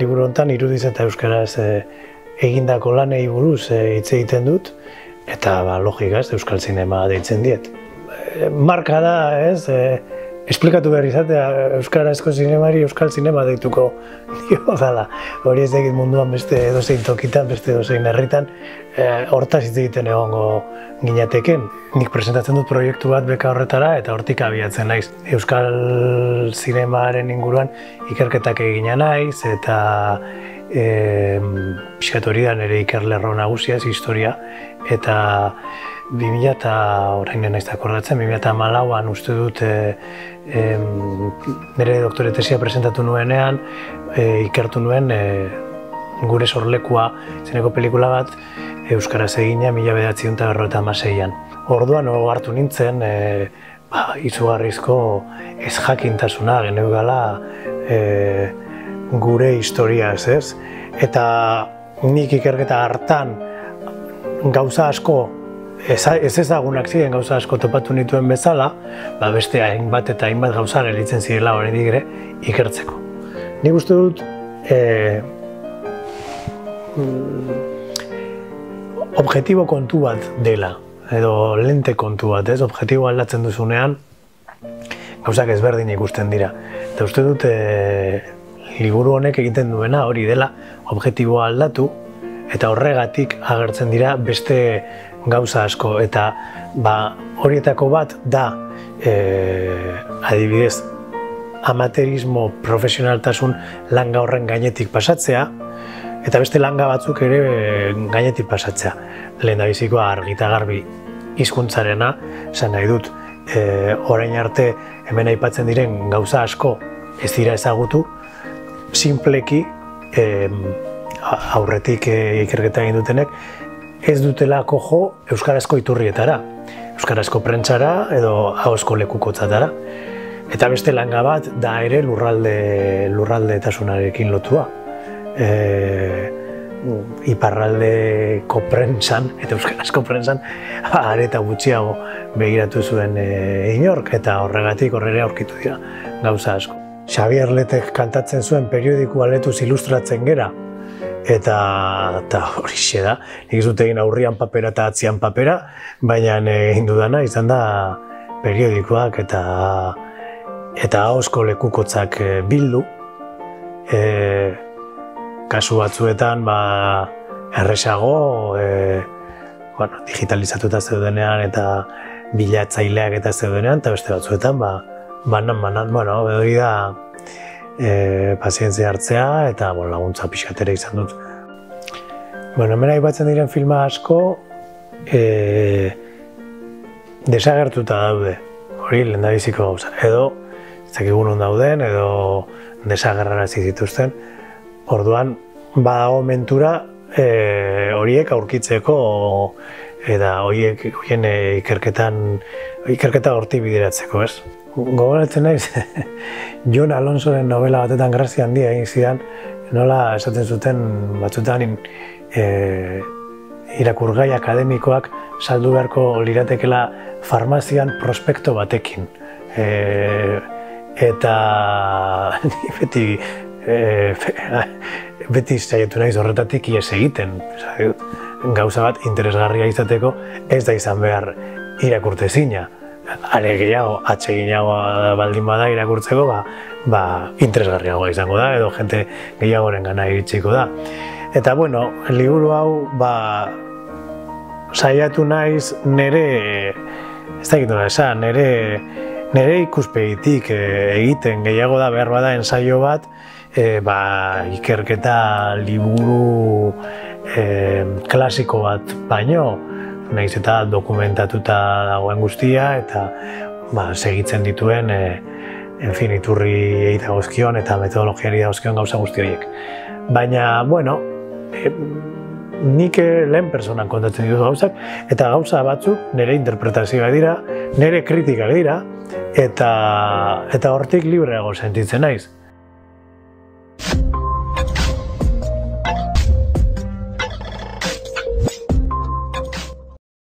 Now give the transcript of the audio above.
liburu honetan irudiz eta euskaraz egindako lanei buruz hitz egiten dut, eta logika euskal zinema deitzen diet. Marka da, esplikatu behar izatea euskarazko zinemari euskal zinema deituko dio dala. Hori ez egit munduan beste edozein tokitan, beste edozein herritan, hortaz hitz egiten egongo ginateken. Nik presentatzen dut proiektu bat beka horretara eta hortik abiatzen naiz. Euskal zinemaren inguruan ikerketak egina naiz eta pixkat hori da nire ikerlerro nagusiaz, historia, eta 2000 eta orain naiz akordatzen, 2014an uste dut nire doktore tesia presentatu nuenean, ikertu nuen Gure sorlekua izeneko pelikula bat euskaraz egina 1996an. Orduan hartu nintzen izugarrizko ezjakintasuna geneukala gure historiaz, ez? Eta nik ikerketa hartan gauza asko ez ezagunak ziren gauza asko topatu nituen bezala, beste hainbat eta hainbat gauza gelditzen zirela oraindik ere ikertzeko. Nik uste dut objektibo kontu bat dela, edo lente kontu bat, ez? Objektibo aldatzen duzunean gauzak ezberdin ikusten dira. Eta uste dut liburu honek egiten duena hori dela objektiboa aldatu, eta horregatik agertzen dira beste gauza asko, eta horietako bat da adibidez amaterismo, profesionaltasun langa horren gainetik pasatzea, eta beste langa batzuk ere gainetik pasatzea. Lehendabizikoa argi eta garbi hizkuntzarena, esan nahi dut, orain arte hemen aipatzen diren gauza asko ez dira ezagutu, sinpleki aurretik ikerketa egin dutenek ez dutelako jo euskarazko iturrietara, euskarazko prentsara edo ahozko lekukotzatara. Eta beste langa bat da ere lurraldetasunarekin lotua. Iparraldeko prentsan eta euskarazko prentsan areta gutxiago begiratu zuen inork, eta horregatik horrela aurkitu dira gauza asko. Xabier Letek kantatzen zuen periodikoa letuz ilustratzen gera, eta horixe da. Nik ez dut egin aurrian papera eta atzian papera, baina egin dudana izan da periodikoak eta ahozko lekukotzak bildu. Kasu batzuetan erresago, digitalizatuta zeudenean eta bilatzaileak eta zeudenean, eta beste batzuetan banan, hori da pazientzia hartzea eta laguntza pixkatera izan dut. Hemen aipatzen diren filma asko desagertuta daude, hori lehendabiziko gauza. Edo, ez dakigun non dauden, edo desagerrarazi zituzten. Orduan, badago mentura horiek aurkitzeko eta horien ikerketa hortik bideratzeko, ez? Gogoratzen naiz, Jon Alonsoren novela batetan grazia handia egin zidan, nola esaten zuten batzutan irakurgai akademikoak saldu beharko liratekela farmazian prospekto batekin. Eta beti saiatu naiz horretatik ihes egiten. Gauza bat interesgarria izateko ez da izan behar irakurtezina. Are gehiago, atseginago baldin bada irakurtzeko, interesgarriagoa izango da, edo jente gehiagoren gana iritsiko da. Eta, liburu hau, saiatu naiz nire, ez da egitu esan, nire ikuspegitik egiten gehiago da behar bada ensaio bat, ikerketa liburu klasiko bat baino, nahiz eta dokumentatuta dagoen guztia eta segitzen dituen iturriei dagozkion eta metodologiari dagozkion gauza guzti horiek. Baina, nik lehen personan kontatzen ditut gauzak, eta gauza batzuk nire interpretazioa dira, nire kritikak dira, eta hortik libreago sentitzen naiz.